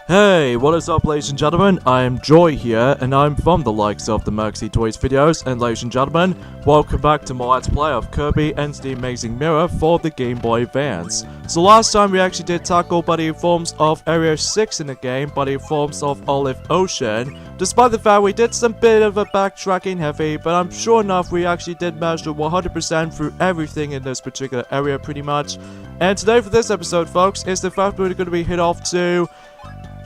Hey, what is up ladies and gentlemen, I am Joy here, and I'm from the likes of the Merxy Toys videos, and ladies and gentlemen, welcome back to my Let's Play of Kirby and the Amazing Mirror for the Game Boy Advance. So last time we actually did tackle by the forms of Area 6 in the game, by the forms of Olive Ocean, despite the fact we did some bit of a backtracking heavy, but I'm sure enough we actually did manage to 100% through everything in this particular area pretty much. And today for this episode folks, is the fact we're going to be hit off to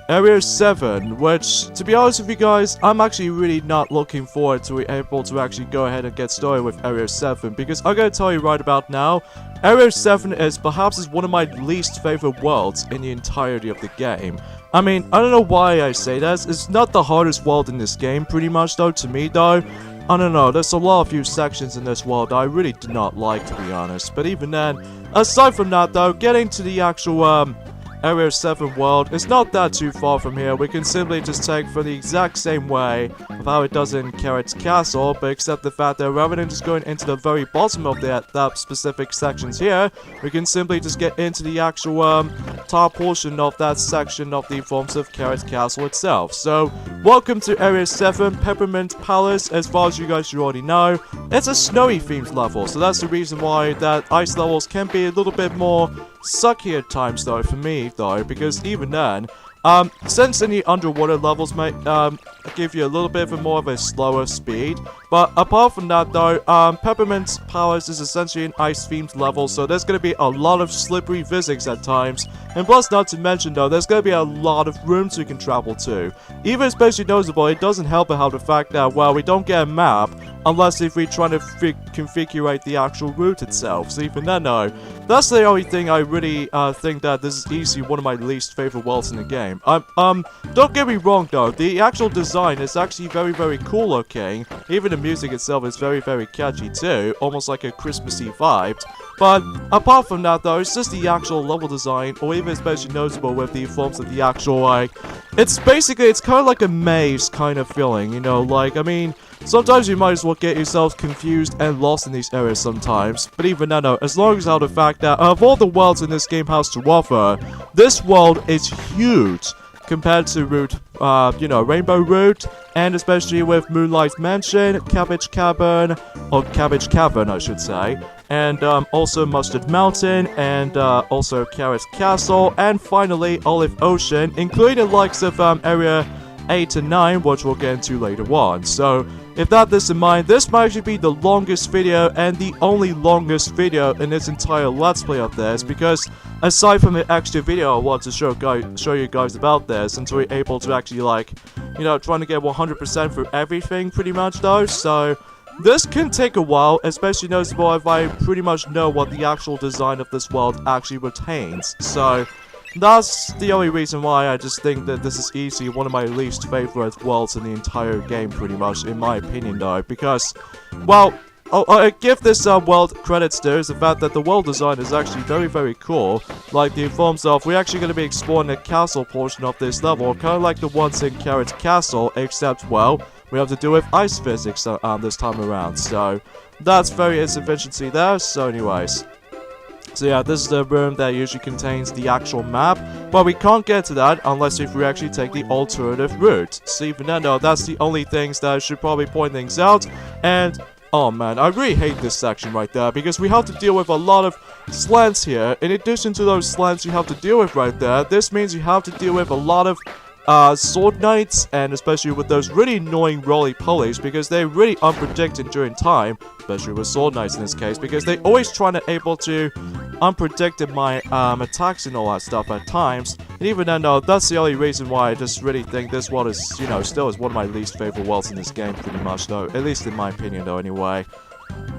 Area 7, which, to be honest with you guys, I'm actually really not looking forward to be able to actually go ahead and get started with Area 7, because I'm going to tell you right about now, Area 7 is perhaps one of my least favorite worlds in the entirety of the game. I mean, I don't know why I say that, it's not the hardest world in this game pretty much though, to me though. I don't know, there's a lot of few sections in this world I really do not like, to be honest, but even then, aside from that though, getting to the actual, Area 7 world, it's not that too far from here. We can simply just take for the exact same way of how it does in Carrot's Castle, but except the fact that rather than just going into the very bottom of that specific sections here, we can simply just get into the actual top portion of that section of the forms of Carrot's Castle itself. So, welcome to Area 7, Peppermint Palace. As far as you guys should already know, it's a snowy themed level, so that's the reason why that ice levels can be a little bit more sucky at times though, for me though, because even then, since any underwater levels might give you a little bit more of a slower speed, but apart from that though, Peppermint Palace is essentially an ice-themed level, so there's going to be a lot of slippery physics at times, and plus not to mention though, there's going to be a lot of rooms you can travel to. Even especially noticeable, it doesn't help how the fact that, well, we don't get a map, unless if we try to configure the actual route itself, so even then no. That's the only thing I really think that this is easily one of my least favorite worlds in the game. Don't get me wrong though, the actual design is actually very, very cool looking. Even the music itself is very, very catchy too, almost like a Christmassy vibe. But apart from that though, it's just the actual level design, or even especially noticeable with the forms of the actual, like, it's kind of like a maze kind of feeling, you know, like, I mean, sometimes you might as well get yourself confused and lost in these areas sometimes, but even then, no, as long as how the fact that of all the worlds in this game has to offer, this world is huge compared to Route, Rainbow Route, and especially with Moonlight Mansion, Cabbage Cavern, or Cabbage Cavern, I should say, and also Mustard Mountain, and also Carrot Castle, and finally Olive Ocean, including the likes of Area 8 and 9, which we'll get into later on. So, if that is in mind, this might actually be the longest video and the only longest video in this entire Let's Play of this, because aside from the extra video I want to show you guys about this, until we're able to actually, like, you know, trying to get 100% through everything pretty much though, so this can take a while, especially noticeable if I pretty much know what the actual design of this world actually retains. So that's the only reason why I just think that this is easily one of my least favorite worlds in the entire game, pretty much, in my opinion though, because, well, I give this world credits to is the fact that the world design is actually very, very cool, like the forms of, we're actually going to be exploring the castle portion of this level, kind of like the ones in Carrot Castle, except, well, we have to do with ice physics this time around, so that's very insufficiency there, so anyways. So yeah, this is the room that usually contains the actual map, but we can't get to that unless if we actually take the alternative route. So even then though, that's the only things that I should probably point things out, and oh man, I really hate this section right there, because we have to deal with a lot of slants here. In addition to those slants you have to deal with right there, this means you have to deal with a lot of sword knights, and especially with those really annoying roly-polies, because they're really unpredicted during time, especially with sword knights in this case, because they always try to able to unpredicted my attacks and all that stuff at times, and even then though, that's the only reason why I just really think this world is, you know, still is one of my least favorite worlds in this game pretty much though, at least in my opinion though anyway.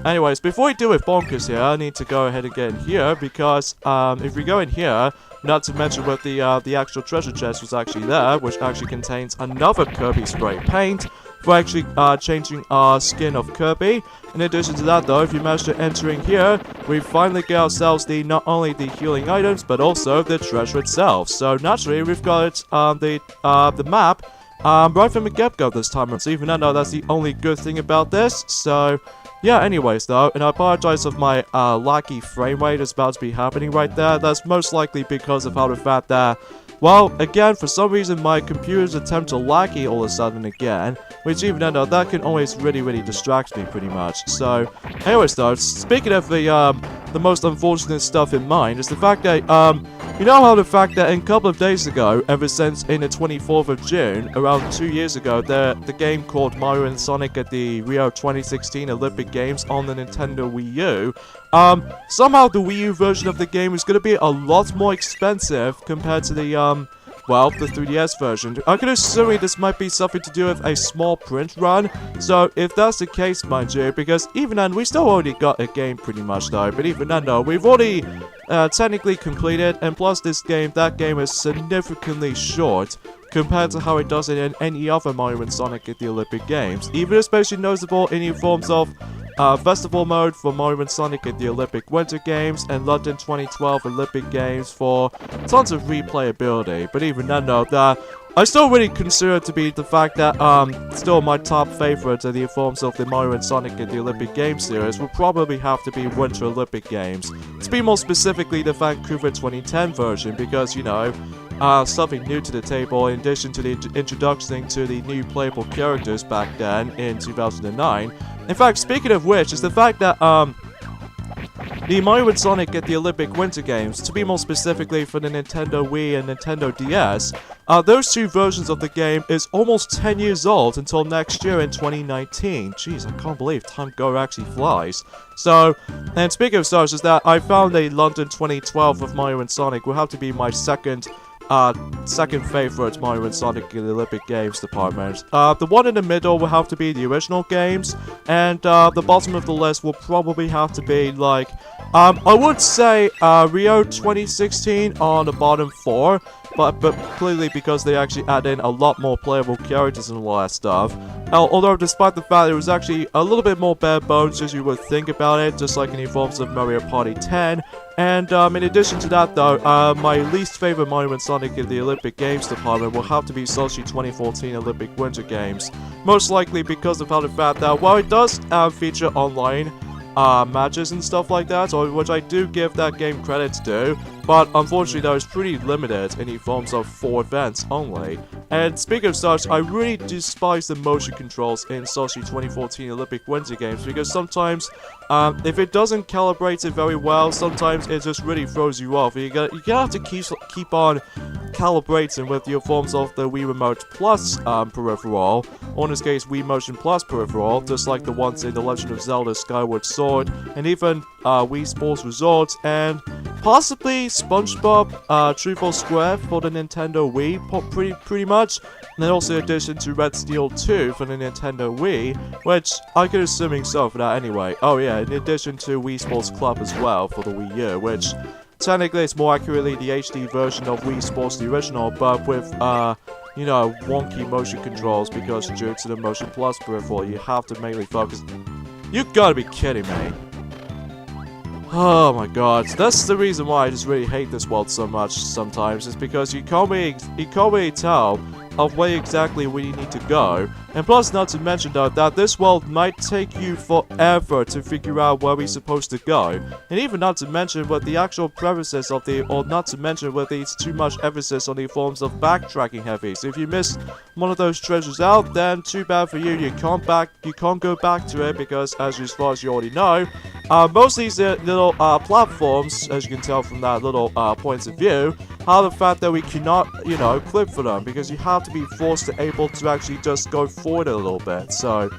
Anyways, before we deal with bonkers here, I need to go ahead and get in here, because if we go in here, not to mention with the actual treasure chest was actually there, which actually contains another Kirby spray paint for actually changing our skin of Kirby. In addition to that though, if you manage to enter in here, we finally get ourselves not only the healing items, but also the treasure itself. So naturally, we've got the map right from the get-go this time. So even though that's the only good thing about this, so yeah, anyways though, and I apologize if my laggy frame rate is about to be happening right there. That's most likely because of how the fact that well, again, for some reason my computer's attempt to laggy all of a sudden again, which even though that can always really distract me pretty much. So, anyways though, speaking of the most unfortunate stuff in mind is the fact that, you know how the fact that a couple of days ago, ever since in the 24th of June, around 2 years ago, the game called Mario and Sonic at the Rio 2016 Olympic Games on the Nintendo Wii U, somehow the Wii U version of the game is going to be a lot more expensive compared to the, well, the 3DS version. I can assume this might be something to do with a small print run, so if that's the case, mind you, because even then, we still already got a game pretty much though, but even then though, we've already technically completed, and plus that game is significantly short compared to how it does it in any other Mario and Sonic at the Olympic Games, even especially noticeable in the forms of Festival Mode for Mario and Sonic at the Olympic Winter Games, and London 2012 Olympic Games for tons of replayability. But even then though, that I still really consider it to be the fact that still my top favorites in the forms of the Mario and Sonic at the Olympic Games series will probably have to be Winter Olympic Games. To be more specifically the Vancouver 2010 version, because, you know, something new to the table in addition to the introduction to the new playable characters back then in 2009. In fact, speaking of which, is the fact that the Mario and Sonic at the Olympic Winter Games, to be more specifically for the Nintendo Wii and Nintendo DS, those two versions of the game is almost 10 years old until next year in 2019. Jeez, I can't believe time actually flies. So, and speaking of such, is that I found a London 2012 of Mario and Sonic will have to be my second favorite Mario and Sonic in the Olympic Games department. The one in the middle will have to be the original games, and the bottom of the list will probably have to be like, I would say Rio 2016 on the bottom 4, but clearly because they actually add in a lot more playable characters and all that stuff. Although despite the fact it was actually a little bit more bare bones as you would think about it, just like in the forms of Mario Party 10. And in addition to that though, my least favorite Mario and Sonic in the Olympic Games department will have to be Sochi 2014 Olympic Winter Games. Most likely because of how the fact that, while it does feature online matches and stuff like that, which I do give that game credit to, but unfortunately though it's pretty limited in the forms of 4 events only. And speaking of such, I really despise the motion controls in Sochi 2014 Olympic Winter Games, because sometimes if it doesn't calibrate it very well, sometimes it just really throws you off. You're gonna have to keep on calibrating with your forms of the Wii Remote Plus peripheral, or in this case Wii Motion Plus peripheral, just like the ones in The Legend of Zelda Skyward Sword, and even Wii Sports Resort, and possibly SpongeBob Triple Square for the Nintendo Wii, pretty much. And then also in addition to Red Steel 2 for the Nintendo Wii, which I could assuming so for that anyway. Oh yeah, in addition to Wii Sports Club as well for the Wii U, which technically it's more accurately the HD version of Wii Sports the original, but with you know, wonky motion controls, because due to the Motion Plus peripheral you have to mainly focus. You gotta be kidding me. Oh my god, that's the reason why I just really hate this world so much sometimes, is because you can't really tell of where exactly where you need to go. And plus, not to mention though, that this world might take you forever to figure out where we're supposed to go. And even not to mention with the actual premises of the, or not to mention with it's too much emphasis on the forms of backtracking heavy. So if you miss one of those treasures out, then too bad for you. You can't go back to it, because as far as you already know, most of these little platforms, as you can tell from that little points of view, have the fact that we cannot, you know, clip for them, because you have to be forced to able to actually just go forward a little bit. So,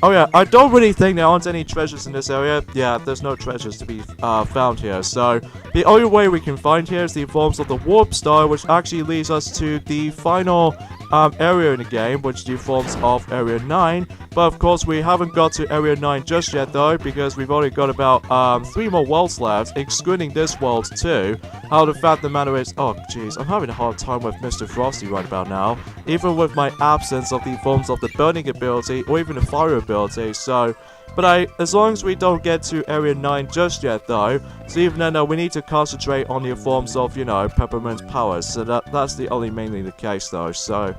oh yeah, I don't really think there aren't any treasures in this area. Yeah, there's no treasures to be found here. So, the only way we can find here is the forms of the Warp Star, which actually leads us to the final area in the game, which forms of Area 9. But of course, we haven't got to Area 9 just yet though, because we've only got about 3 more worlds left, excluding this world too. How the fact of the matter is, oh jeez, I'm having a hard time with Mr. Frosty right about now, even with my absence of the forms of the burning ability or even the fire ability. So, but as long as we don't get to Area 9 just yet though, so even then we need to concentrate on the forms of, you know, Peppermint powers. So that's the only mainly the case though. So,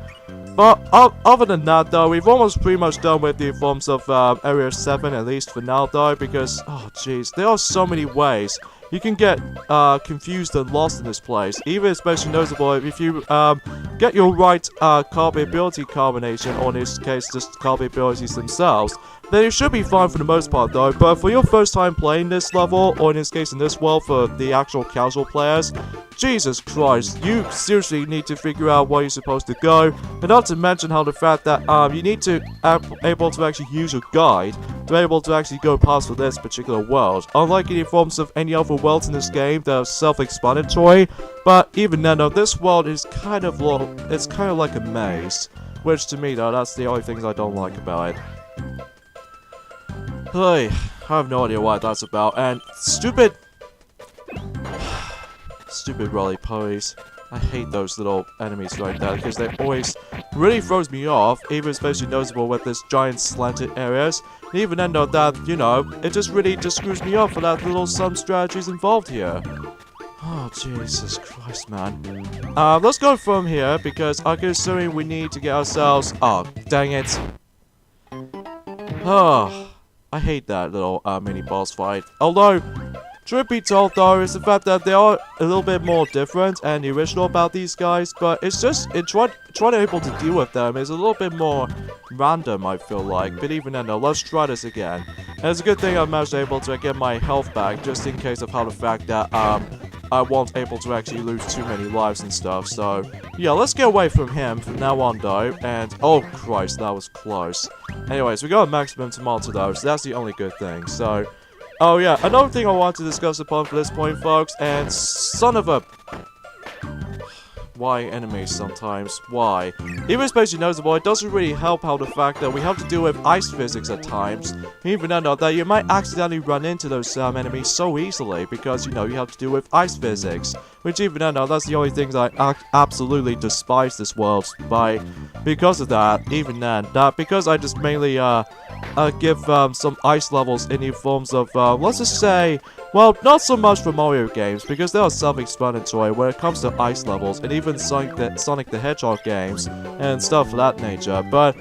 but other than that though, we've almost pretty much done with the forms of Area 7, at least for now though, because, oh jeez, there are so many ways you can get confused and lost in this place. Even especially noticeable if you get your right Kirby ability combination, or in this case just Kirby abilities themselves, then you should be fine for the most part though. But for your first time playing this level, or in this case in this world for the actual casual players, Jesus Christ, you seriously need to figure out where you're supposed to go, and not to mention how the fact that you need to able to actually use your guide to be able to actually go past for this particular world. Unlike any forms of any other worlds in this game that are self-explanatory, but even then though, this world is kind of it's kind of like a maze, which to me though, that's the only things I don't like about it. Hey, I have no idea what that's about, and stupid roly-polies. I hate those little enemies like that, because they always really throws me off, even especially noticeable with this giant slanted areas. And even then though that, you know, it just really just screws me up for that little some strategies involved here. Oh, Jesus Christ, man. Let's go from here, because I'm assuming we need to get ourselves... Oh, dang it. Oh, I hate that little mini boss fight. Although, truth be told though, is the fact that they are a little bit more different and original about these guys, but it's just, trying to able to deal with them is a little bit more random, I feel like. But even then though, let's try this again. And it's a good thing I managed to able to get my health back, just in case of how the fact that I won't able to actually lose too many lives and stuff. So yeah, let's get away from him from now on though. And oh Christ, that was close. Anyways, we got a maximum tomato though, so that's the only good thing. So oh yeah, another thing I want to discuss upon for this point, folks, and son of a... Why enemies sometimes? Why? Even especially noticeable, it doesn't really help how the fact that we have to deal with ice physics at times. Even though that you might accidentally run into those enemies so easily, because, you know, you have to deal with ice physics. Which even though that's the only things I absolutely despise this world by. Because of that, even then, because I just mainly give some ice levels in the forms of, let's just say, well, not so much for Mario games, because they are self-explanatory when it comes to ice levels, and even Sonic the Hedgehog games, and stuff of that nature, but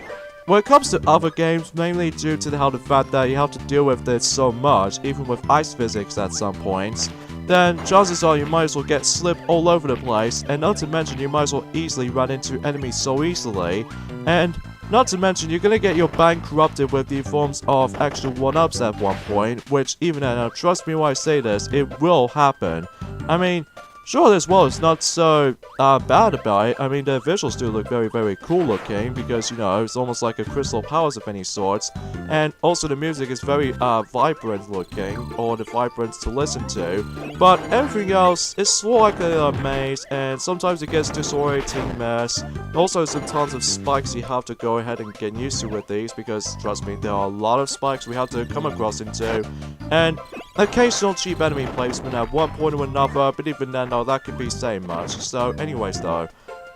when it comes to other games, mainly due to how the fact that you have to deal with this so much, even with ice physics at some points, then chances are you might as well get slipped all over the place, and not to mention you might as well easily run into enemies so easily, and not to mention, you're gonna get your bank corrupted with the forms of extra 1-ups at one point, which even now, trust me when I say this, it will happen. I mean, sure, this world is not so bad about it. I mean, the visuals do look very, very cool looking, because, you know, it's almost like a crystal palace of any sorts. And also the music is very vibrant looking, or the vibrant to listen to. But everything else is sort of like a maze, and sometimes it gets disorienting mess. Also, some tons of spikes you have to go ahead and get used to with these, because, trust me, there are a lot of spikes we have to come across into. And occasional cheap enemy placement at one point or another, but even then, though, that could be saying much. So, anyways, though,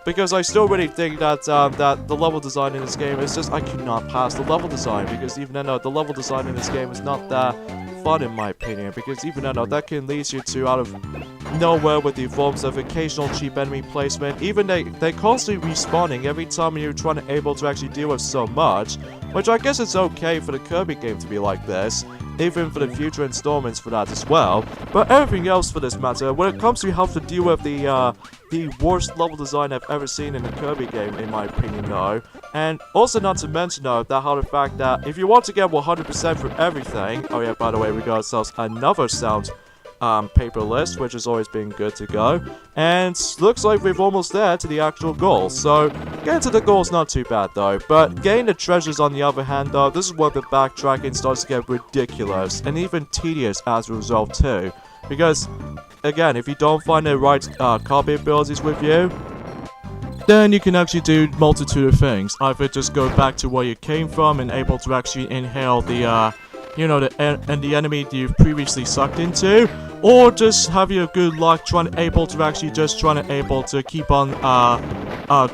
because I still really think that that the level design in this game is just, I cannot pass the level design, because even then, the level design in this game is not that fun in my opinion, because even then, that can lead you to out of nowhere with the forms of occasional cheap enemy placement. Even they constantly respawning every time you're trying to able to actually deal with so much, which I guess it's okay for the Kirby game to be like this, even for the future installments for that as well. But everything else for this matter, when it comes to how to deal with the worst level design I've ever seen in a Kirby game, in my opinion, though. And also not to mention, though, that how the fact that if you want to get 100% from everything, oh yeah, by the way, we got ourselves another sound paper list, which has always been good to go, and looks like we've almost there to the actual goal. So getting to the goal is not too bad though, but getting the treasures on the other hand though, this is where the backtracking starts to get ridiculous and even tedious as a result too, because again, if you don't find the right copy abilities with you, then you can actually do multitude of things. Either just go back to where you came from and able to actually inhale the you know, the enemy you've previously sucked into, or just have your good luck trying to able to keep on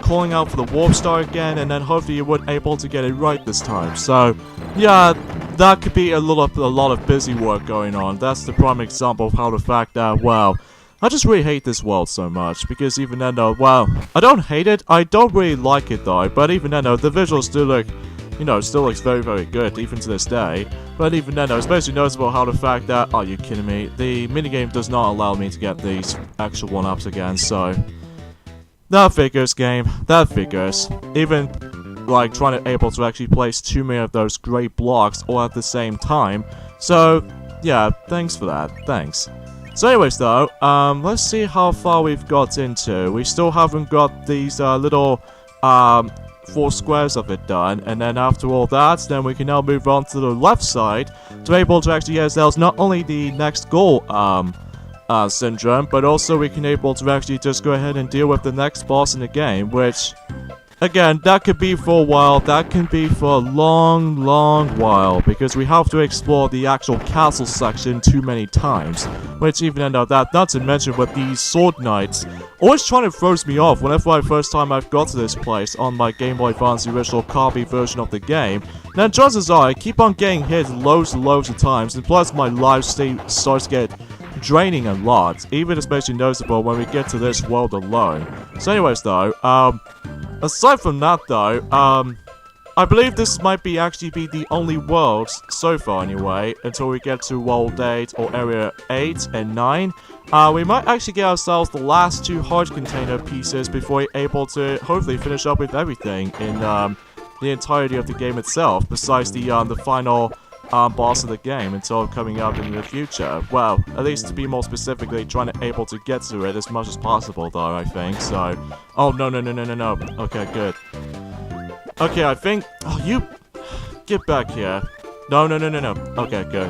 calling out for the warp star again, and then hopefully you would able to get it right this time. So yeah, that could be a lot of busy work going on. That's the prime example of how the fact that, well, I just really hate this world so much, because even then though, well, I don't hate it, I don't really like it though, but even then though, the visuals do look you know, still looks very, very good, even to this day. But even then, though, it's especially noticeable how the fact that, are you kidding me, the minigame does not allow me to get these actual 1-ups again, so... That figures, game. That figures. Even, like, trying to able to actually place too many of those great blocks all at the same time. So, yeah, thanks for that. Thanks. So anyways, though, let's see how far we've got into. We still haven't got these, little, 4 squares of it done, and then after all that, then we can now move on to the left side to be able to actually get ourselves not only the next goal, syndrome, but also we can able to actually just go ahead and deal with the next boss in the game, which, again, that could be for a while, that can be for a long, long while, because we have to explore the actual castle section too many times, which even though that, not to mention with these sword knights, always trying to throws me off whenever I first time I've got to this place on my Game Boy Advance original copy version of the game. Now chances are I keep on getting hit loads and loads of times, and plus my life state starts to get draining a lot, even especially noticeable when we get to this world alone. So anyways though, aside from that though, I believe this might be actually be the only world so far anyway, until we get to World 8 or Area 8 and 9. We might actually get ourselves the last 2 heart container pieces before we're able to hopefully finish up with everything in the entirety of the game itself, besides the final boss of the game until coming up in the future. Well, at least to be more specifically, trying to able to get to it as much as possible though, I think, so... Oh, no. Okay, good. Okay, I think... Oh, you... Get back here. No. Okay, good.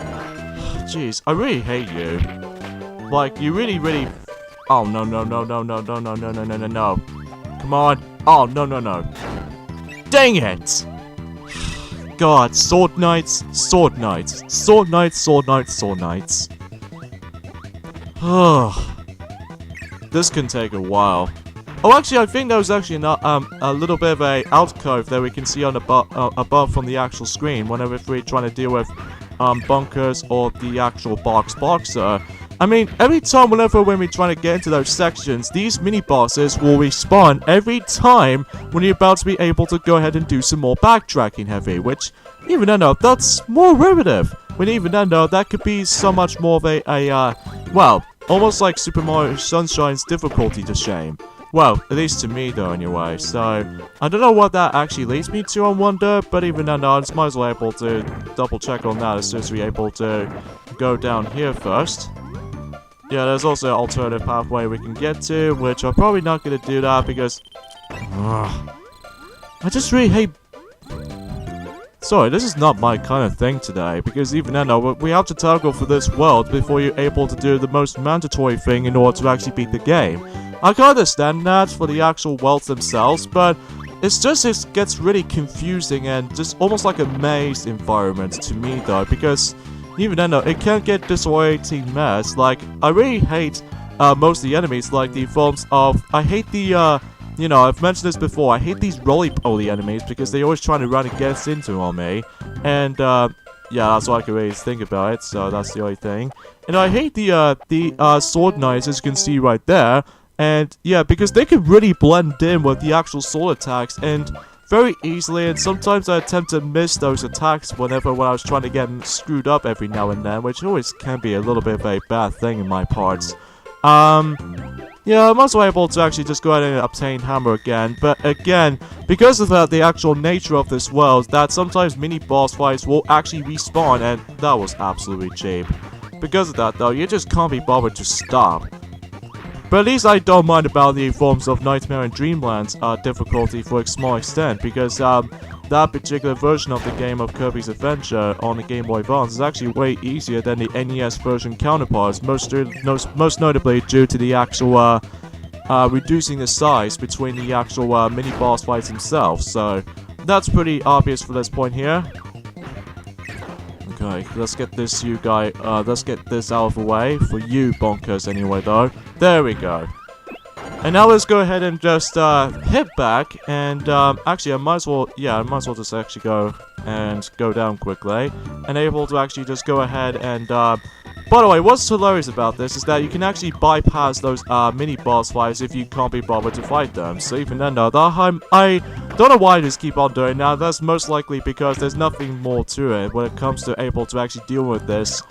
Jeez, I really hate you. Like, you really... Oh, no. Come on. Oh, no. Dang it! God, sword knights. This can take a while. Oh, actually, I think there was actually not, a little bit of a alcove that we can see on above from the actual screen whenever we're trying to deal with bunkers or the actual boxer. I mean, every time when we're trying to get into those sections, these mini-bosses will respawn every time when you're about to be able to go ahead and do some more backtracking heavy, which, even then though, that's more primitive. When even then though, that could be so much more of well, almost like Super Mario Sunshine's difficulty to shame. Well, at least to me though anyway, so, I don't know what that actually leads me to, I wonder, but even then I just might as well able to double check on that as soon as we're able to go down here first. Yeah, there's also an alternative pathway we can get to, which I'm probably not going to do that because... I just really hate... Sorry, this is not my kind of thing today, because even then, we have to tackle for this world before you're able to do the most mandatory thing in order to actually beat the game. I can understand that for the actual worlds themselves, but it's just it gets really confusing and just almost like a maze environment to me though, because... Even then, though, it can get disorienting mess. Like, I really hate most of the enemies, like the forms of... I hate the, you know, I've mentioned this before, I hate these roly-poly enemies because they always try to run and get into on me. And, yeah, that's all I can really think about it, so that's the only thing. And I hate the sword knights, as you can see right there. And, yeah, because they can really blend in with the actual sword attacks, and... very easily, and sometimes I attempt to miss those attacks when I was trying to get them screwed up every now and then, which always can be a little bit of a bad thing in my parts. Yeah, I'm also able to actually just go ahead and obtain hammer again, but again, because of the actual nature of this world, that sometimes mini-boss fights will actually respawn, and that was absolutely cheap. Because of that, though, you just can't be bothered to stop. But at least I don't mind about the forms of Nightmare and Dreamland's difficulty for a small extent, because that particular version of the game of Kirby's Adventure on the Game Boy Advance is actually way easier than the NES version counterparts, most notably due to the actual reducing the size between the actual mini-boss fights themselves, so that's pretty obvious for this point here. Okay, let's get this let's get this out of the way, for you bonkers anyway though. There we go. And now let's go ahead and just hit back, and actually I might as well just actually go down quickly, and able to actually just go ahead and by the way, what's hilarious about this is that you can actually bypass those mini boss fights if you can't be bothered to fight them. So even then though, I don't know why I just keep on doing that. That's most likely because there's nothing more to it when it comes to able to actually deal with this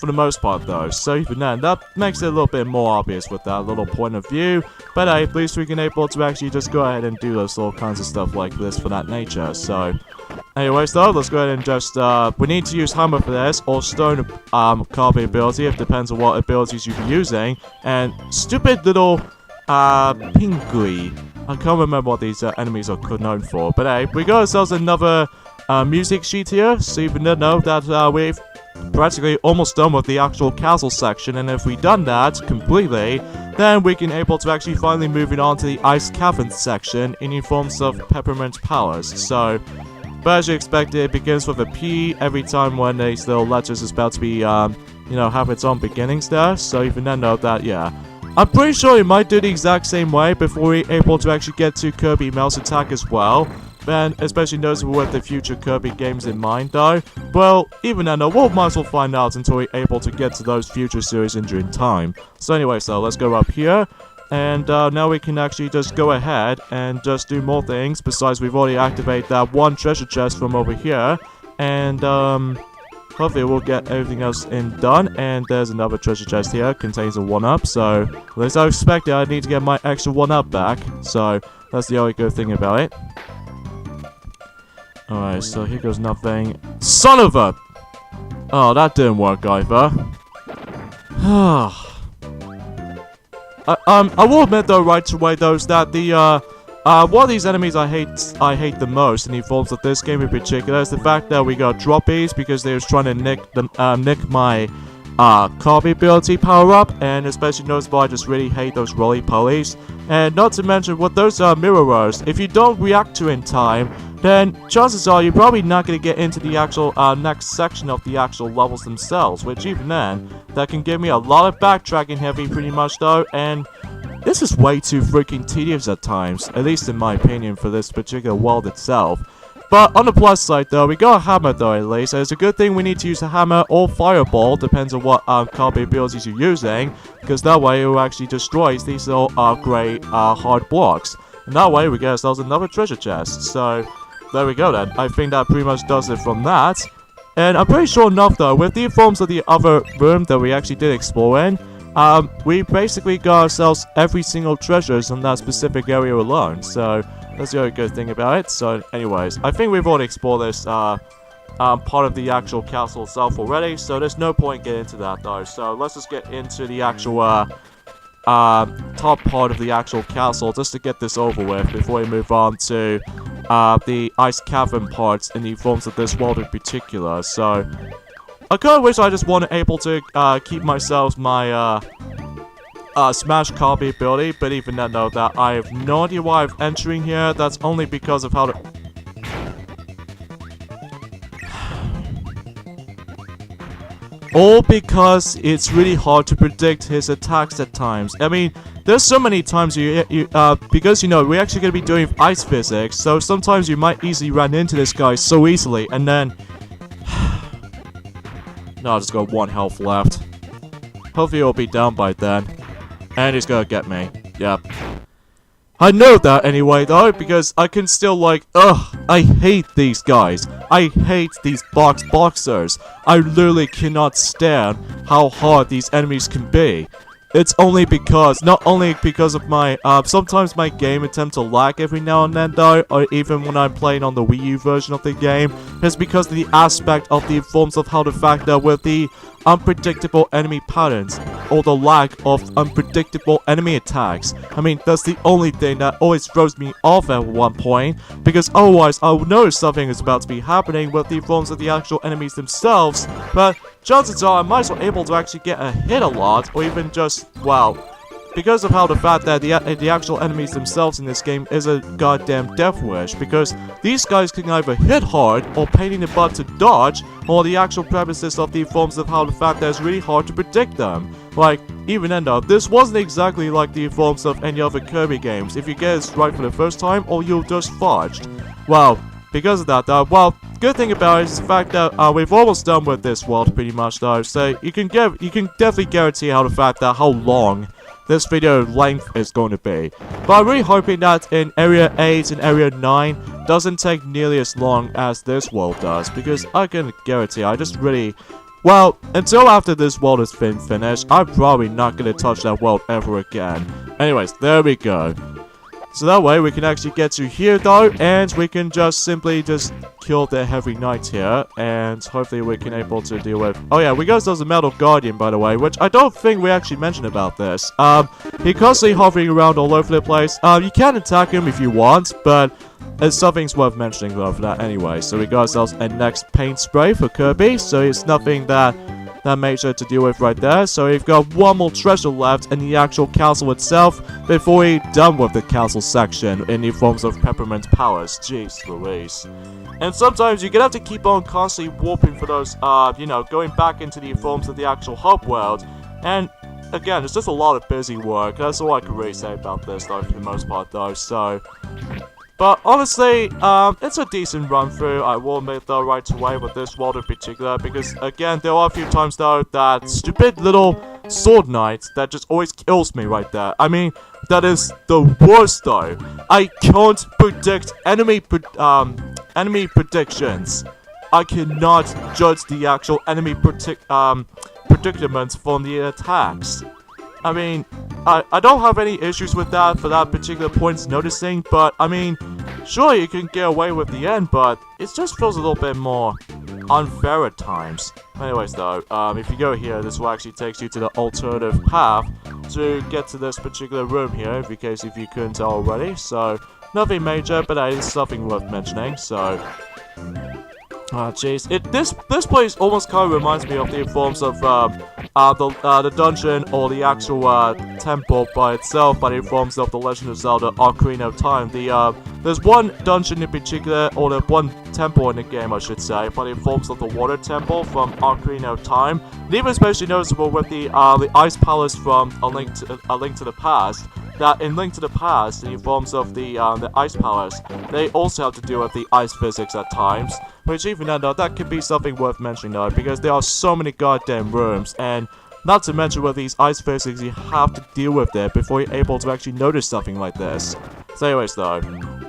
for the most part though. So even then, that makes it a little bit more obvious with that little point of view. But hey, at least we can able to actually just go ahead and do those little kinds of stuff like this for that nature. So anyways though, let's go ahead and just, we need to use hammer for this, or stone Kirby ability, it depends on what abilities you're using. And stupid little, Pinguy. I can't remember what these enemies are known for. But hey, we got ourselves another music sheet here, so you know that we've practically almost done with the actual castle section, and if we've done that completely, then we can able to actually finally moving on to the ice cavern section in the forms of Peppermint powers. So, but as you expected, it begins with a P every time when a little letters is about to be, you know, have its own beginnings there. So even then know that, yeah. I'm pretty sure it might do the exact same way before we're able to actually get to Kirby Mouse Attack as well. And especially noticeable with the future Kirby games in mind though. Well, even then, we'll might as well find out until we're able to get to those future series in due time. So anyway, so let's go up here. And now we can actually just go ahead and just do more things. Besides, we've already activated that one treasure chest from over here. And hopefully we'll get everything else done. And there's another treasure chest here, contains a 1-up. So, as I expected, I need to get my extra 1-up back. So, that's the only good thing about it. Alright, so here goes nothing. Son of a... Oh, that didn't work either. I will admit though, right away though, is that the, one of these enemies I hate the most in the forms of this game in particular is the fact that we got droppies because they was trying to nick my Kirby ability power up, and especially noticeable I just really hate those roly-polies. And not to mention with those mirrors, if you don't react to in time, then chances are you're probably not going to get into the actual next section of the actual levels themselves, which even then, that can give me a lot of backtracking heavy pretty much though, and this is way too freaking tedious at times, at least in my opinion for this particular world itself. But on the plus side though, we got a hammer though at least, and it's a good thing we need to use a hammer or fireball, depends on what Kirby abilities you're using, because that way it will actually destroy these little grey hard blocks. And that way we get ourselves another treasure chest, so there we go then. I think that pretty much does it from that. And I'm pretty sure enough though, with the forms of the other room that we actually did explore in, we basically got ourselves every single treasures in that specific area alone, so that's the only good thing about it. So anyways, I think we've already explored this part of the actual castle itself already, so there's no point getting into that though. So let's just get into the actual top part of the actual castle just to get this over with before we move on to the ice cavern parts in the forms of this world in particular. So I kind of wish I just wasn't able to keep myself my Smash Kirby ability, but even then though, that I have no idea why I'm entering here. That's only because of how to... All because it's really hard to predict his attacks at times. I mean, there's so many times because you know, we're actually going to be doing ice physics, so sometimes you might easily run into this guy so easily, and then... No, I just got 1 health left. Hopefully he'll be down by then. And he's gonna get me. Yep. I know that anyway though, because I can still like, I hate these guys. I hate these boxers. I literally cannot stand how hard these enemies can be. It's only because, not only because of my, sometimes my game attempt to lag every now and then though, or even when I'm playing on the Wii U version of the game, it's because of the aspect of the forms of how the fact that with the unpredictable enemy patterns, or the lack of unpredictable enemy attacks. I mean, that's the only thing that always throws me off at one point, because otherwise I will notice something is about to be happening with the forms of the actual enemies themselves, but chances are I might as well able to actually get a hit a lot, or even just, well, because of how the fact that the actual enemies themselves in this game is a goddamn death wish, because these guys can either hit hard or pain in the butt to dodge, or the actual premises of the forms of how the fact that it's really hard to predict them. Like, even then though, this wasn't exactly like the forms of any other Kirby games. If you get it right for the first time, or you'll just fudged. Well, because of that though, well, good thing about it is the fact that we've almost done with this world pretty much though, so you can definitely guarantee how long this video length is going to be. But I'm really hoping that in Area 8 and Area 9, doesn't take nearly as long as this world does, because I can guarantee I just really... Well, until after this world is finished, I'm probably not gonna touch that world ever again. Anyways, there we go. So that way we can actually get to here though, and we can just simply kill the heavy knight here, and hopefully we can able to deal with... Oh yeah, we got the metal guardian by the way, which I don't think we actually mentioned about this. He constantly hovering around all over the place. You can attack him if you want, but it's something's worth mentioning though for that anyway. So we got ourselves a next paint spray for Kirby, so it's nothing that major to deal with right there. So we've got one more treasure left in the actual castle itself before we're done with the castle section in the forms of Peppermint powers. Jeez Louise. And sometimes you're gonna have to keep on constantly warping for those, you know, going back into the forms of the actual hub world. And again, it's just a lot of busy work. That's all I can really say about this though for the most part though, so... But honestly, it's a decent run through, I will admit though right away with this world in particular, because again, there are a few times though that stupid little sword knight that just always kills me right there. I mean, that is the worst though. I can't predict enemy predictions. I cannot judge the actual enemy predicaments from the attacks. I mean, I don't have any issues with that for that particular point noticing, but I mean, sure you can get away with the end, but it just feels a little bit more unfair at times. Anyways though, if you go here, this will actually takes you to the alternative path to get to this particular room here, in case if you couldn't tell already. So, nothing major, but that is something worth mentioning, so... Oh jeez, this place almost kind of reminds me of the forms of the dungeon or the actual temple by itself, by the forms of the Legend of Zelda Ocarina of Time. There's one dungeon in particular, or the one temple in the game I should say, by the forms of the water temple from Ocarina of Time. And even especially noticeable with the ice palace from A Link to the Past. That in Link to the Past, in the forms of the Ice Palace, they also have to deal with the ice physics at times, which even then though, that could be something worth mentioning though, because there are so many goddamn rooms, and not to mention with these ice physics you have to deal with there before you're able to actually notice something like this. So anyways though,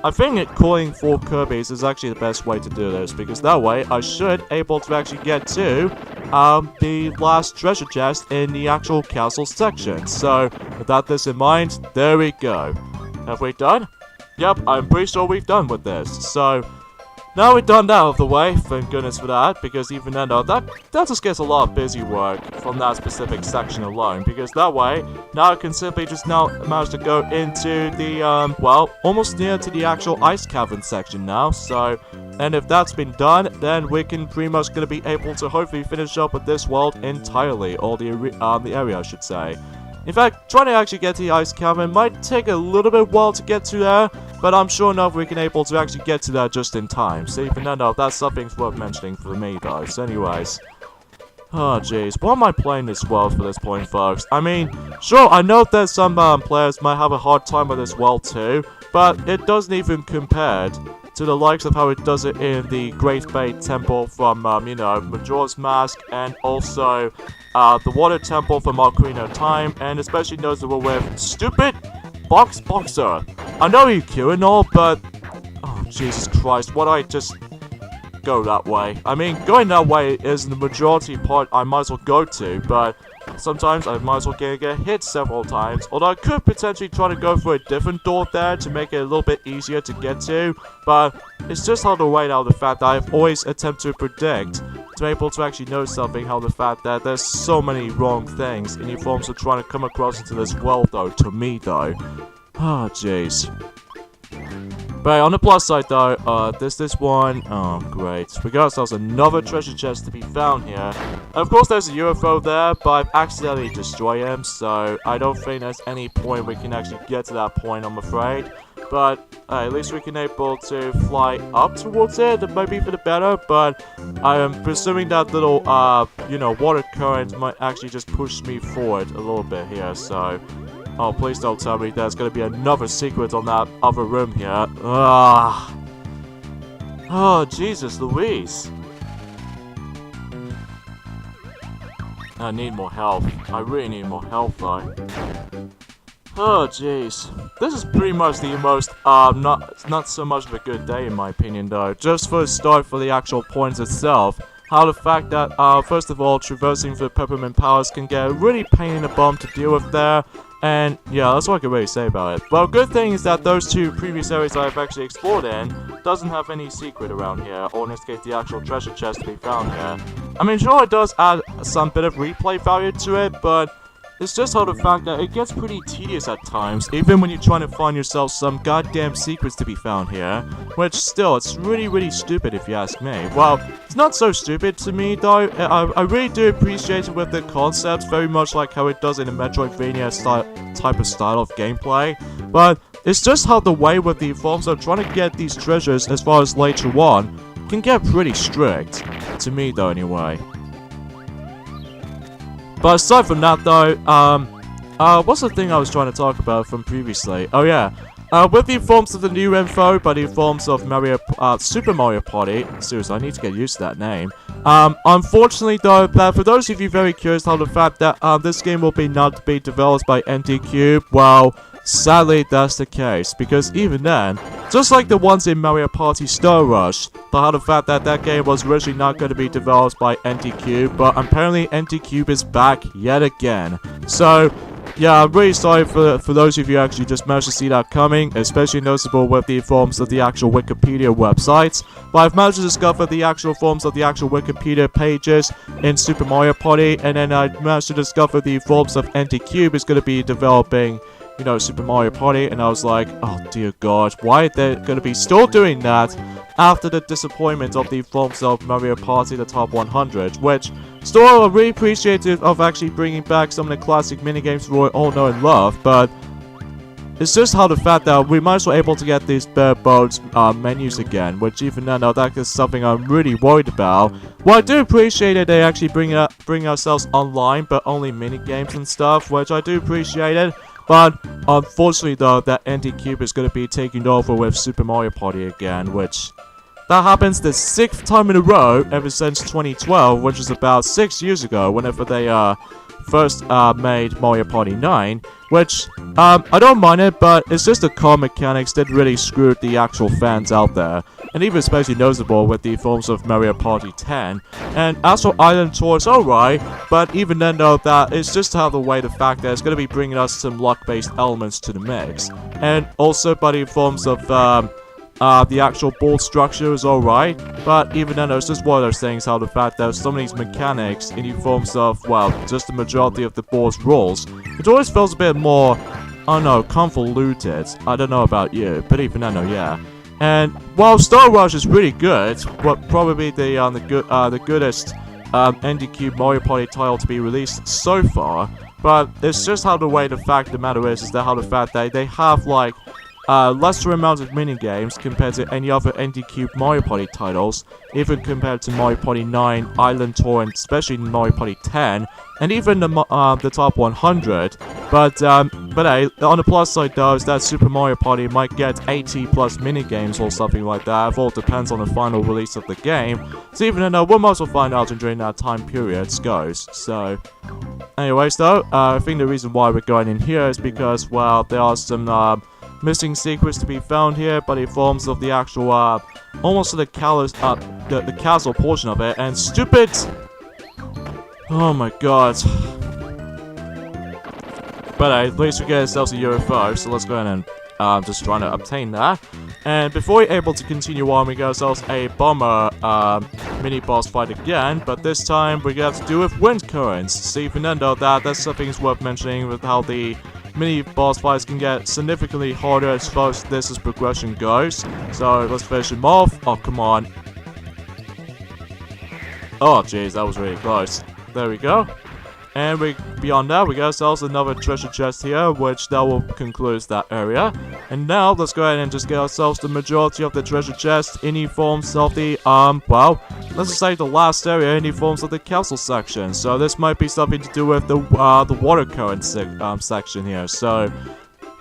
I think calling for Kirby's is actually the best way to do this, because that way I should able to actually get to the last treasure chest in the actual castle section. So with this in mind, there we go. Have we done? Yep, I'm pretty sure we've done with this. So now we've done that out of the way, thank goodness for that, because even then though, that just gets a lot of busy work from that specific section alone, because that way, now I can simply just now manage to go into the, well, almost near to the actual ice cavern section now, so, and if that's been done, then we can pretty much gonna be able to hopefully finish up with this world entirely, or the area I should say. In fact, trying to actually get to the ice cavern might take a little bit while to get to there, but I'm sure enough we can able to actually get to that just in time. So even then, that's something worth mentioning for me though. So anyways. Oh jeez, why am I playing this world for this point, folks? I mean, sure, I know that some players might have a hard time with this world too, but it doesn't even compare to the likes of how it does it in the Great Bay Temple from, you know, Majora's Mask, and also the Water Temple from Ocarina of Time, and especially noticeable with stupid Boxer. I know you're cute and all, but oh Jesus Christ, why do I just go that way? I mean, going that way is the majority part I might as well go to, but sometimes I might as well get hit several times, although I could potentially try to go for a different door there to make it a little bit easier to get to, but it's just how the way now the fact that I've always attempted to predict, to be able to actually know something, how the fact that there's so many wrong things in the forms of trying to come across into this world though, to me though. Oh jeez. But on the plus side though, this one, oh great, we got ourselves another treasure chest to be found here. And of course there's a UFO there, but I've accidentally destroyed him, so I don't think there's any point we can actually get to that point, I'm afraid. But at least we can able to fly up towards it, it might be for the better, but I am presuming that little, you know, water current might actually just push me forward a little bit here, so... Oh, please don't tell me there's gonna be another secret on that other room here. Ah. Oh, Jesus Louise. I need more health. I really need more health, though. Oh jeez, this is pretty much the most not so much of a good day in my opinion though. Just for a start, for the actual points itself, how the fact that first of all, traversing the Peppermint powers can get a really pain in the bum to deal with there, and yeah, that's what I can really say about it. But good thing is that those two previous areas I've actually explored in doesn't have any secret around here, or in this case the actual treasure chest to be found here. I mean, sure, it does add some bit of replay value to it, but it's just how the fact that it gets pretty tedious at times, even when you're trying to find yourself some goddamn secrets to be found here. Which, still, it's really stupid if you ask me. Well, it's not so stupid to me, though. I really do appreciate it with the concepts, very much like how it does in a Metroidvania type of style of gameplay. But it's just how the way with the forms of trying to get these treasures as far as later on can get pretty strict. To me, though, anyway. But aside from that though, what's the thing I was trying to talk about from previously? Oh yeah, with the forms of the new info, by the forms of Super Mario Party, seriously, I need to get used to that name. Unfortunately though, for those of you very curious how the fact that this game will not be developed by NT-Cube, well, sadly that's the case, because even then, just like the ones in Mario Party Star Rush, the fact that that game was originally not going to be developed by NT-Cube, but apparently NT-Cube is back yet again. So, yeah, I'm really sorry for those of you who actually just managed to see that coming, especially noticeable with the forms of the actual Wikipedia websites. But I've managed to discover the actual forms of the actual Wikipedia pages in Super Mario Party, and then I managed to discover the forms of NT-Cube is going to be developing, you know, Super Mario Party, and I was like, oh dear god, why are they going to be still doing that after the disappointment of the forms of Mario Party the Top 100, which still I'm really appreciative of actually bringing back some of the classic minigames we all know and love, but it's just how the fact that we might as well able to get these bare bones menus again, which even now that is something I'm really worried about. Well, I do appreciate it, they actually bring ourselves online, but only minigames and stuff, which I do appreciate it. But unfortunately though, that NT-Cube is going to be taking over with Super Mario Party again, which that happens the 6th time in a row ever since 2012, which is about 6 years ago, whenever they first made Mario Party 9, which I don't mind it, but it's just the car mechanics that really screwed the actual fans out there. And even especially noticeable with the forms of Mario Party 10. And as for Island Tour, it's alright, but even then though, that it's just how the way the fact that it's going to be bringing us some luck-based elements to the mix. And also by the forms of the actual board structure is alright, but even then it's just one of those things how the fact that some of these mechanics in the forms of, well, just the majority of the board's rules, it always feels a bit more, I don't know, convoluted. I don't know about you, but even then, yeah. And while Star Rush is really good, but probably the goodest NT-Cube Mario Party title to be released so far, but it's just how the way the fact of the matter is that how the fact that they have like lesser amounts of minigames compared to any other NT-Cube Mario Party titles, even compared to Mario Party 9, Island Tour, and especially Mario Party 10, and even the Top 100. But hey, on the plus side though, is that Super Mario Party might get 80 plus minigames or something like that. It all depends on the final release of the game. So even though we might as well find out during that time period goes. So, anyways though, I think the reason why we're going in here is because, well, there are some missing secrets to be found here, but it forms of the actual almost the castle portion of it, and stupid. Oh my god. But at least we get ourselves a UFO, so let's go ahead and just trying to obtain that. And before we're able to continue on, we get ourselves a bomber mini boss fight again, but this time we have to do with wind currents. So even then though, that's something worth mentioning with how the mini boss fights can get significantly harder as far as this progression goes. So let's finish him off. Oh, come on. Oh, jeez, that was really close. There we go. And beyond that, we got ourselves another treasure chest here, which that will conclude that area. And now, let's go ahead and just get ourselves the majority of the treasure chest in the forms of the, well, let's just say the last area in the forms of the castle section. So this might be something to do with the water current section here. So,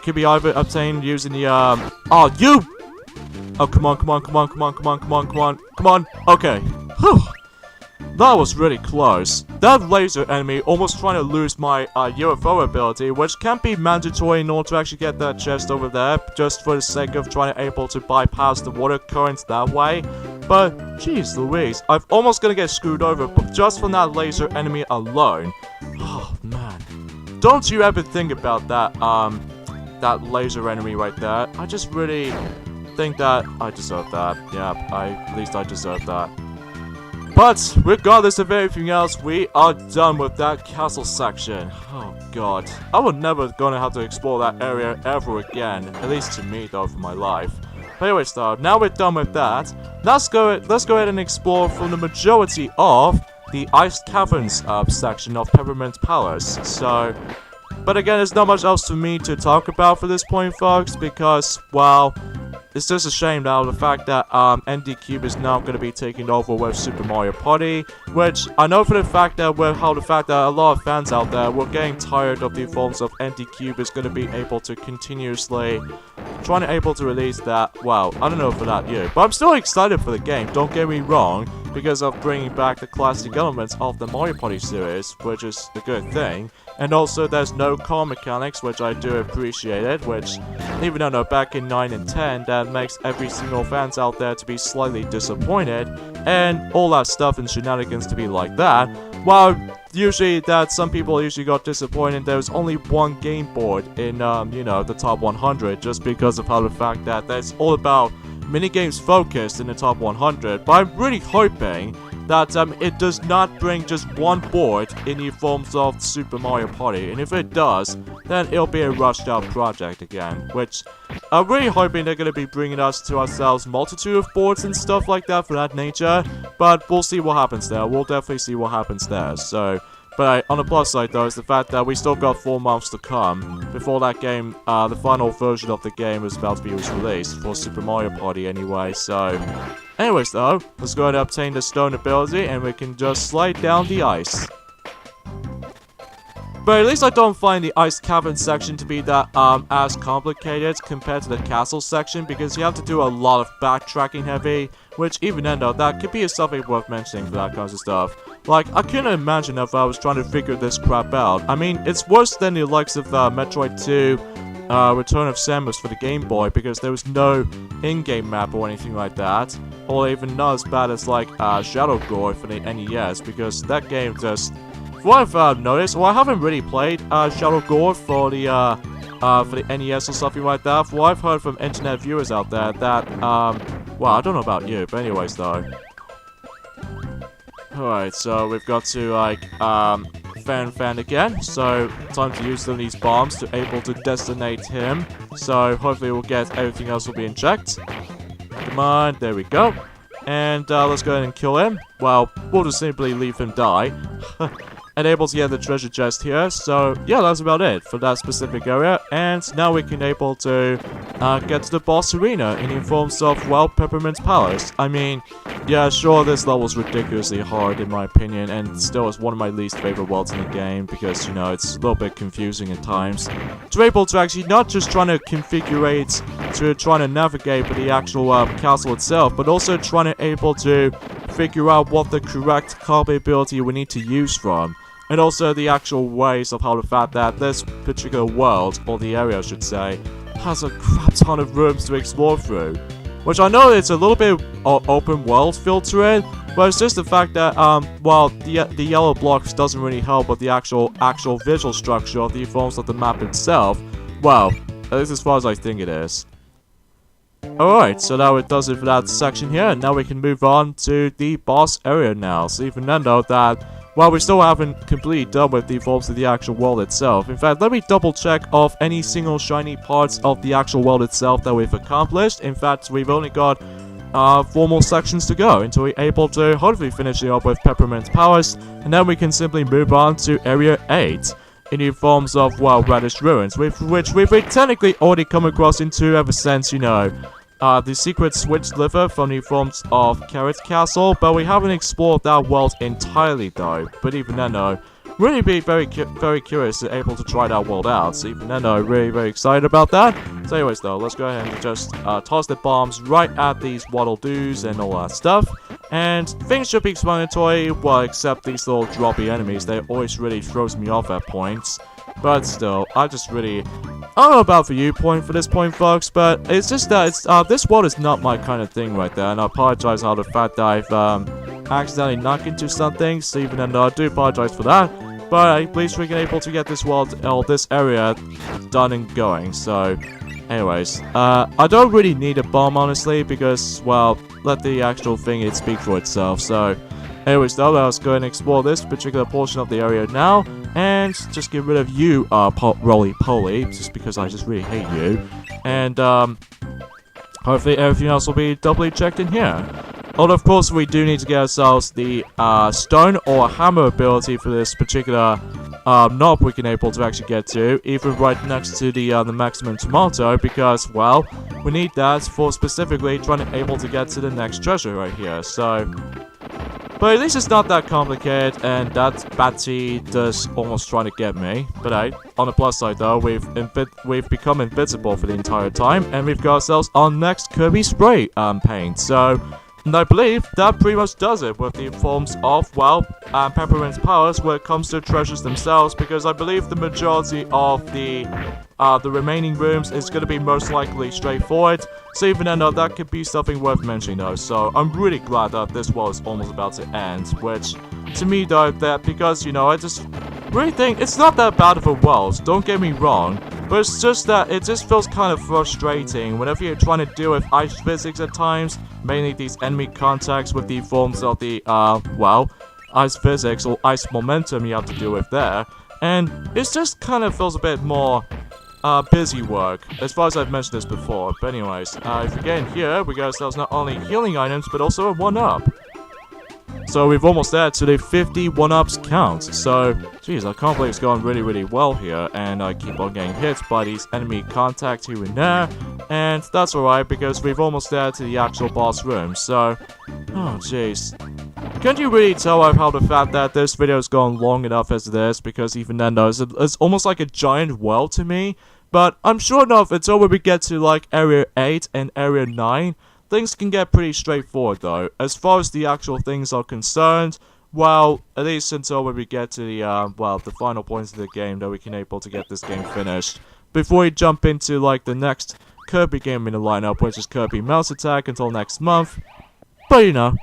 could be either obtained using the, oh, you! Oh, come on. Okay. Whew. that was really close. That laser enemy almost trying to lose my UFO ability, which can be mandatory in order to actually get that chest over there, just for the sake of trying to able to bypass the water currents that way. But, jeez Louise, I'm almost gonna get screwed over just from that laser enemy alone. Oh, man. Don't you ever think about that, that laser enemy right there. I just really think that I deserve that. Yeah, at least I deserve that. But, regardless of everything else, we are done with that castle section. Oh god. I would never gonna have to explore that area ever again. At least to me though, for my life. But anyways though, now we're done with that. Let's go ahead and explore from the majority of the Iced Caverns section of Peppermint Palace. So, but again, there's not much else for me to talk about for this point, folks, because, well, it's just a shame now the fact that ND Cube is now going to be taking over with Super Mario Party, which I know for the fact that a lot of fans out there were getting tired of the forms of ND Cube is going to be able to continuously to release that. Well, I don't know for that year, but I'm still excited for the game, don't get me wrong, because of bringing back the classic elements of the Mario Party series, which is a good thing. And also there's no car mechanics, which I do appreciate it, which even though back in 9 and 10 that makes every single fans out there to be slightly disappointed, and all that stuff and shenanigans to be like that. Well, usually that some people usually got disappointed there was only one game board in you know, the top 100, just because of how the fact that that's all about minigames focused in the top 100. But I'm really hoping that it does not bring just one board in the forms of Super Mario Party, and if it does, then it'll be a rushed out project again, which I'm really hoping they're going to be bringing us to ourselves multitude of boards and stuff like that for that nature, but we'll see what happens there. We'll definitely see what happens there. So, but on the plus side though is the fact that we still got 4 months to come before that game, the final version of the game is about to be released for Super Mario Party anyway. So anyways though, let's go ahead and obtain the stone ability and we can just slide down the ice. But at least I don't find the Ice Cavern section to be that as complicated compared to the castle section, because you have to do a lot of backtracking heavy, which even then though, that could be something worth mentioning for that kind of stuff. Like, I couldn't imagine if I was trying to figure this crap out. I mean, it's worse than the likes of Metroid 2, Return of Samus for the Game Boy, because there was no in-game map or anything like that. Or even not as bad as like Shadow Gore for the NES, because that game just, what I've noticed, well, I haven't really played Shadow Gore for the NES or something like that. For what I've heard from internet viewers out there, that well, I don't know about you, but anyways though. Alright, so we've got to like fan again, so time to use some of these bombs to able to destinate him. So hopefully we'll get everything else will be in checked. Come on, there we go. And let's go ahead and kill him. Well, we'll just simply leave him die. And able to get the treasure chest here. So yeah, that's about it for that specific area. And now we can able to get to the boss arena in the forms of, well, Peppermint Palace. I mean, yeah, sure, this level's ridiculously hard in my opinion, and still is one of my least favorite worlds in the game, because, you know, it's a little bit confusing at times. To be able to actually not just trying to configure, to trying to navigate for the actual castle itself, but also trying to able to figure out what the correct Kirby ability we need to use from. And also the actual ways of how the fact that this particular world, or the area I should say, has a crap ton of rooms to explore through. Which I know it's a little bit open world feel to it, but it's just the fact that, well, the yellow blocks doesn't really help with the actual visual structure of the forms of the map itself. Well, at least as far as I think it is. Alright, so now it does it for that section here, and now we can move on to the boss area now. So even then though that, well, we still haven't completely done with the forms of the actual world itself. In fact, let me double check of any single shiny parts of the actual world itself that we've accomplished. In fact, we've only got 4 more sections to go until we're able to hopefully finish it up with Peppermint Palace, and then we can simply move on to Area 8 in the forms of, well, Radish Ruins, which we've technically already come across into ever since, you know, the secret switch liver from the forms of Carrot Castle, but we haven't explored that world entirely though. But even then though, really be very curious to able to try that world out. So even then though, really very excited about that. So anyways though, let's go ahead and just toss the bombs right at these waddle doos and all that stuff. And things should be explanatory, well, except these little droppy enemies. They always really throws me off at points. But still, I don't know about the viewpoint for this point, folks, but it's just that this world is not my kind of thing right there, and I apologize for the fact that I've accidentally knocked into something, so even though I do apologize for that, but at least we're able to get this world, this area done and going. So, anyways, I don't really need a bomb, honestly, because, well, let the actual thing speak for itself. So, anyways, though, let's go and explore this particular portion of the area now, and just get rid of you, roly-poly, just because I just really hate you. And, hopefully everything else will be doubly checked in here. Although, of course, we do need to get ourselves the, stone or hammer ability for this particular, knob we can able to actually get to, even right next to the maximum tomato, because, well, we need that for specifically trying to able to get to the next treasure right here, so... But at least it's not that complicated, and that Batty does almost trying to get me. But hey, on the plus side though, we've become invincible for the entire time, and we've got ourselves our next Kirby spray paint. So, and I believe that pretty much does it with the forms of, well, Peppermint's powers when it comes to treasures themselves, because I believe the majority of the remaining rooms is going to be most likely straightforward. So even though that could be something worth mentioning though. So I'm really glad that this world is almost about to end, which to me though, that because, you know, I just really think it's not that bad of a world, don't get me wrong, but it's just that it just feels kind of frustrating whenever you're trying to deal with ice physics at times, mainly these enemy contacts with the forms of the, well, ice physics or ice momentum you have to deal with there, and it just kind of feels a bit more busy work, as far as I've mentioned this before. But anyways, if we get in here, we got ourselves not only healing items, but also a 1-up. So we've almost there to the 50 1-ups count. So, geez, I can't believe it's going really, really well here. And I keep on getting hit by these enemy contacts here and there. And that's alright, because we've almost there to the actual boss room. So, oh jeez. Can't you really tell how the fact that this video has gone long enough as it is? Because even then, though, it's almost like a giant well to me. But I'm sure enough until we get to like Area 8 and Area 9, things can get pretty straightforward though. As far as the actual things are concerned, well, at least until we get to the, well, the final points of the game that we can able to get this game finished. Before we jump into like the next Kirby game in the lineup, which is Kirby Mouse Attack until next month. But you know.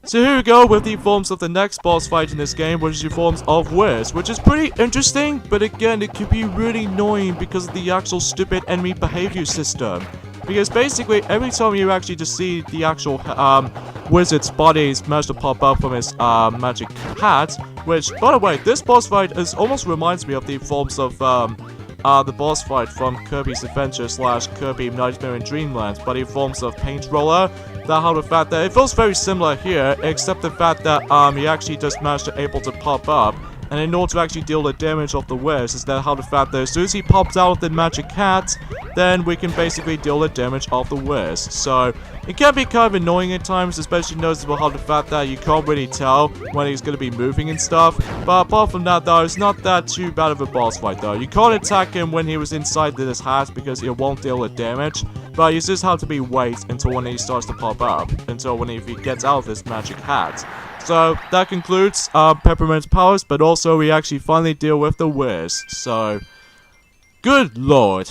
So here we go with the forms of the next boss fight in this game, which is the forms of Wiz, which is pretty interesting, but again, it could be really annoying because of the actual stupid enemy behavior system. Because basically, every time you actually just see the actual wizard's body manage to pop up from his magic hat, which, by the way, this boss fight almost reminds me of the forms of the boss fight from Kirby's Adventure / Kirby Nightmare in Dreamland, but in forms of Paint Roller. That how the fact that it feels very similar here, except the fact that he actually just managed to able to pop up, and in order to actually deal the damage of the Wiz, is that how the fact that as soon as he pops out with the magic hat, then we can basically deal the damage of the Wiz. So it can be kind of annoying at times, especially noticeable how the fact that you can't really tell when he's going to be moving and stuff. But apart from that though, it's not that too bad of a boss fight though. You can't attack him when he was inside this hat because it won't deal the damage. But you just have to be wait until when he starts to pop up, until when he gets out of this magic hat. So that concludes Peppermint's powers, but also we actually finally deal with the Wiz. So, good lord.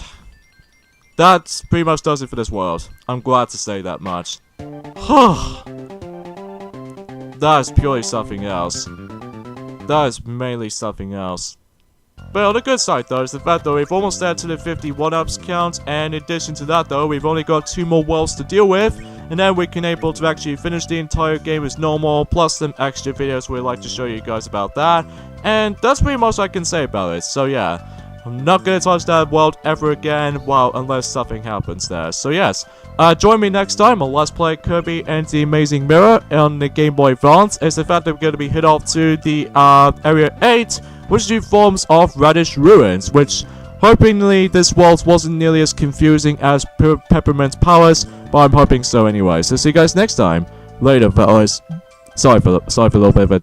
That pretty much does it for this world. I'm glad to say that much. That is purely something else. That is mainly something else. But on the good side though is the fact that we've almost there to the 50 1-ups count, and in addition to that though, we've only got 2 more worlds to deal with, and then we can able to actually finish the entire game as normal, plus some extra videos we'd like to show you guys about that, and that's pretty much what I can say about it. So yeah, I'm not gonna touch that world ever again, well, unless something happens there. So yes, join me next time on Let's Play Kirby and the Amazing Mirror on the Game Boy Advance. It's the fact that we're gonna be hit off to the Area 8, which is the forms of Radish Ruins, which hopefully this world wasn't nearly as confusing as Peppermint's powers, but I'm hoping so anyway. So see you guys next time. Later, fellas. Sorry for a little bit of a